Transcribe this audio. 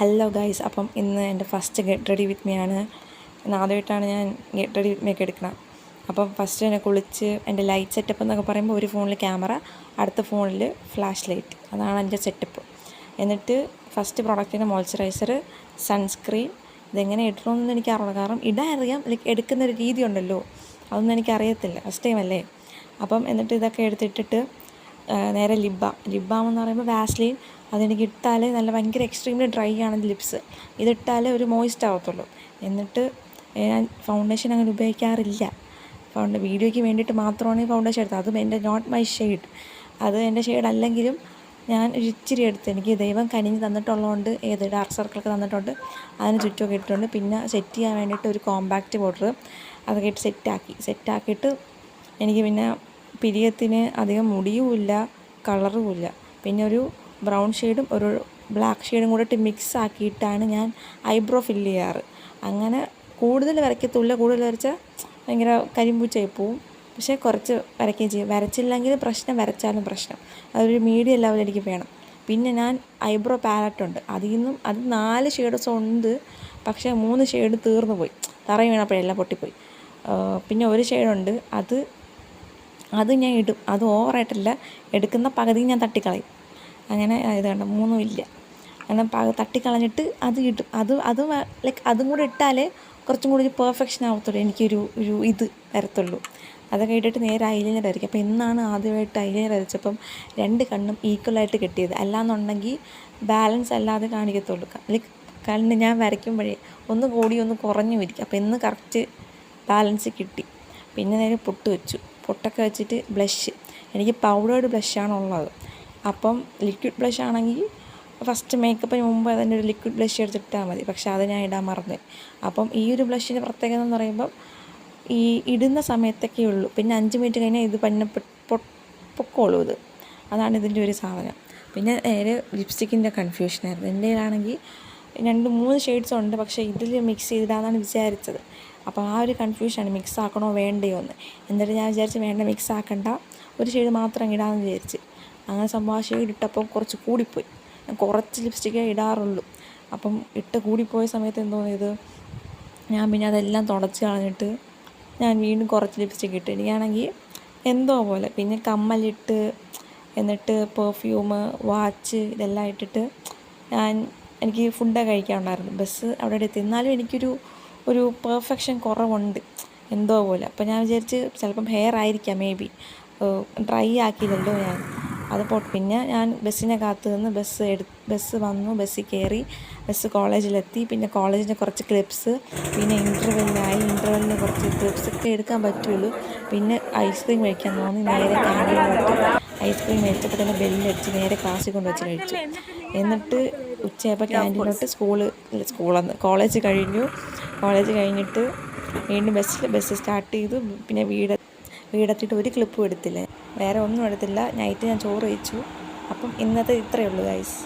Hello guys, അപ്പം ഇന്ന് എൻ്റെ first get ready with me ആണ്. ആദ്യമായിട്ടാണ് ഞാൻ ഗെറ്റ് റെഡി വിത്ത് മീ ഒക്കെ എടുക്കണം. അപ്പം ഫസ്റ്റ് തന്നെ കുളിച്ച് എൻ്റെ ലൈറ്റ് സെറ്റപ്പ് എന്നൊക്കെ പറയുമ്പോൾ ഒരു ഫോണിൽ ക്യാമറ, അടുത്ത ഫോണിൽ ഫ്ലാഷ് ലൈറ്റ്, അതാണ് എൻ്റെ സെറ്റപ്പ്. എന്നിട്ട് ഫസ്റ്റ് പ്രൊഡക്റ്റിൻ്റെ മോയ്സ്ചറൈസർ, സൺസ്ക്രീൻ. ഇതെങ്ങനെ ഇടണമെന്നൊന്നും എനിക്ക് അറിയില്ല, കാരണം ഇടാൻ അറിയാം, ലൈക്ക് എടുക്കുന്നൊരു രീതി ഉണ്ടല്ലോ, അതൊന്നും എനിക്കറിയത്തില്ല, ഫസ്റ്റ് ടൈം അല്ലേ. അപ്പം എന്നിട്ട് ഇതൊക്കെ എടുത്തിട്ടിട്ട് നേരെ ലിബാം എന്ന് പറയുമ്പോൾ വാസ്ലീൻ. അതെനിക്ക് ഇട്ടാൽ നല്ല ഭയങ്കര എക്സ്ട്രീംലി ഡ്രൈ ആണ് ലിപ്സ്, ഇതിട്ടാൽ ഒരു മോയ്സ്റ്റ് ആവത്തുള്ളൂ. എന്നിട്ട് ഞാൻ ഫൗണ്ടേഷൻ അങ്ങനെ ഉപയോഗിക്കാറില്ല, വീഡിയോയ്ക്ക് വേണ്ടിയിട്ട് മാത്രമാണ് ഈ ഫൗണ്ടേഷൻ എടുത്തത്. അതും എൻ്റെ നോട്ട് മൈ ഷെയ്ഡ്, അത് എൻ്റെ ഷെയ്ഡ് അല്ലെങ്കിലും ഞാൻ ഇച്ചിരി എടുത്ത്, എനിക്ക് ദൈവം കനിഞ്ഞ് തന്നിട്ടുള്ളതുകൊണ്ട്, ഡാർക്ക് സർക്കിളൊക്കെ തന്നിട്ടുണ്ട്, അതിന് ചുറ്റുമൊക്കെ ഇട്ടിട്ടുണ്ട്. പിന്നെ സെറ്റ് ചെയ്യാൻ വേണ്ടിയിട്ട് ഒരു കോമ്പാക്റ്റ് പൗഡർ അതൊക്കെ ഇട്ട് സെറ്റാക്കിയിട്ട് എനിക്ക് പിന്നെ പിരിയത്തിന് അധികം മുടിയുമില്ല, കളറുമില്ല. പിന്നെ ഒരു ബ്രൗൺ ഷെയ്ഡും ഒരു ബ്ലാക്ക് ഷെയ്ഡും കൂടെ ഇട്ട് മിക്സ് ആക്കിയിട്ടാണ് ഞാൻ ഐബ്രോ ഫില്ല് ചെയ്യാറ്. അങ്ങനെ കൂടുതൽ വരയ്ക്കത്തുമില്ല, കൂടുതൽ വരച്ചാൽ ഭയങ്കര കരിമ്പൂച്ചായി പോവും. പക്ഷേ കുറച്ച് വരയ്ക്കുകയും ചെയ്യും. വരച്ചില്ലെങ്കിൽ പ്രശ്നം, വരച്ചാലും പ്രശ്നം. അതൊരു മീഡിയം ലെവൽ എനിക്ക് വേണം. പിന്നെ ഞാൻ ഐബ്രോ പാലറ്റുണ്ട്, അതിൽ നിന്നും അത് 4 ഷെയ്ഡ്സ് ഉണ്ട്, പക്ഷേ 3 ഷെയ്ഡ് തീർന്നു പോയി, തറയിൽ വീണപ്പോഴെല്ലാം പൊട്ടിപ്പോയി. പിന്നെ ഒരു ഷെയ്ഡുണ്ട്, അത് ഞാൻ ഇടും, അത് ഓവറായിട്ടല്ല, എടുക്കുന്ന പകുതി ഞാൻ തട്ടിക്കളയും. അങ്ങനെ ഇത് കണ്ട 3 ഇല്ല, അങ്ങനെ തട്ടിക്കളഞ്ഞിട്ട് അത് ഇടും. അത് ലൈക്ക് അതും കൂടെ ഇട്ടാലേ കുറച്ചും കൂടി ഒരു പെർഫെക്ഷൻ ആവത്തുള്ളൂ, എനിക്കൊരു ഇത് വരത്തുള്ളൂ. അതൊക്കെ ഇട്ടിട്ട് നേരെ ഐലൈനർ വരയ്ക്കും. അപ്പോൾ ഇന്നാണ് ആദ്യമായിട്ട് ഐലൈനർ വരച്ചപ്പം 2 കണ്ണും ഈക്വലായിട്ട് കിട്ടിയത്. അല്ലാന്നുണ്ടെങ്കിൽ ബാലൻസ് അല്ലാതെ കാണിക്കത്തുള്ളൂ. ലൈക്ക് കണ്ണ് ഞാൻ വരയ്ക്കുമ്പോഴേ ഒന്ന് കൂടി ഒന്ന് കുറഞ്ഞു ഇരിക്കും. അപ്പോൾ ഇന്ന് കറക്റ്റ് ബാലൻസ് കിട്ടി. പിന്നെ നേരെ പൊട്ടൊക്കെ വെച്ചിട്ട് ബ്ലഷ്, എനിക്ക് പൗഡേർഡ് ബ്ലഷാണുള്ളത്. അപ്പം ലിക്വിഡ് ബ്ലഷ് ആണെങ്കിൽ ഫസ്റ്റ് മേക്കപ്പിന് മുമ്പ് അതിൻ്റെ ഒരു ലിക്വിഡ് ബ്ലഷ് എടുത്തിട്ടാൽ മതി, പക്ഷേ അത് ഞാൻ ഇടാൻ മറന്നു. അപ്പം ഈ ഒരു ബ്ലഷിൻ്റെ പ്രത്യേകത എന്ന് പറയുമ്പം ഈ ഇടുന്ന സമയത്തൊക്കെ ഉള്ളൂ, പിന്നെ 5 മിനിറ്റ് കഴിഞ്ഞാൽ ഇത് പിന്നെ പൊക്കോളൂ. അതാണ് ഇതിൻ്റെ ഒരു സാധനം. പിന്നെ നേരെ ലിപ്സ്റ്റിക്കിൻ്റെ കൺഫ്യൂഷനായിരുന്നു. എൻ്റെ കയ്യിലാണെങ്കിൽ 2-3 ഷെയ്ഡ്സ് ഉണ്ട്, പക്ഷേ ഇതിൽ മിക്സ് ചെയ്തിടാന്നാണ് വിചാരിച്ചത്. അപ്പോൾ ആ ഒരു കൺഫ്യൂഷനാണ്, മിക്സ് ആക്കണോ വേണ്ടയോ എന്ന്. എന്നിട്ട് ഞാൻ വിചാരിച്ച് വേണ്ട, മിക്സ് ആക്കണ്ട, ഒരു ഷെയ്ഡ് മാത്രം ഇടാമെന്ന് വിചാരിച്ച്. അങ്ങനെ സംഭവം ആ ഷെയ്ഡ് ഇട്ടപ്പോൾ കുറച്ച് കൂടിപ്പോയി. ഞാൻ കുറച്ച് ലിപ്സ്റ്റിക്കേ ഇടാറുള്ളൂ. അപ്പം കൂടിപ്പോയ സമയത്ത് എന്തോന്നിയത്, ഞാൻ പിന്നെ അതെല്ലാം തുടച്ച് കളഞ്ഞിട്ട് ഞാൻ വീണ്ടും കുറച്ച് ലിപ്സ്റ്റിക്ക് ഇട്ട്. എനിക്കാണെങ്കിൽ എന്തോ പോലെ. പിന്നെ കമ്മലിട്ട്, എന്നിട്ട് പെർഫ്യൂം, വാച്ച് ഇതെല്ലാം ഇട്ടിട്ട് എനിക്ക് ഫുഡൊക്കെ കഴിക്കാനുണ്ടായിരുന്നു. ബസ് അവിടെ എത്തി, എന്നാലും എനിക്കൊരു പെർഫെക്ഷൻ കുറവുണ്ട് എന്തോ പോലെ. അപ്പോൾ ഞാൻ വിചാരിച്ച് ചിലപ്പം ഹെയർ ആയിരിക്കാം, മേ ബി ഡ്രൈ ആക്കിയില്ലല്ലോ ഞാൻ. പിന്നെ ഞാൻ ബസ്സിനെ കാത്തു നിന്ന് ബസ് വന്നു, ബസ്സിൽ കയറി, ബസ് കോളേജിലെത്തി. പിന്നെ കോളേജിൻ്റെ കുറച്ച് ക്ലിപ്സ്, പിന്നെ ഇൻ്റർവെല്ലിന് കുറച്ച് ക്ലിപ്സൊക്കെ എടുക്കാൻ പറ്റുള്ളൂ. പിന്നെ ഐസ്ക്രീം കഴിക്കാൻ തോന്നി, നേരെ ക്യാൻറ്റീനിലോട്ട് ഐസ്ക്രീം മേടിച്ചപ്പോൾ തന്നെ ബെല്ലടിച്ച് നേരെ ക്ലാസ്സിൽ കൊണ്ട് വെച്ച് കഴിച്ചു. എന്നിട്ട് ഉച്ചയായപ്പോൾ ക്യാൻറ്റീനിലോട്ട് കോളേജ് കഴിഞ്ഞിട്ട് വീണ്ടും ബസ് സ്റ്റാർട്ട് ചെയ്തു. പിന്നെ വീടെത്തിയിട്ട് ഒരു ക്ലിപ്പും എടുത്തില്ല, വേറെ ഒന്നും എടുത്തില്ല. നൈറ്റ് ഞാൻ ചോറ് കഴിച്ചു. അപ്പം ഇന്നത്തെ ഇത്രയേ ഉള്ളൂ ഗൈസ്.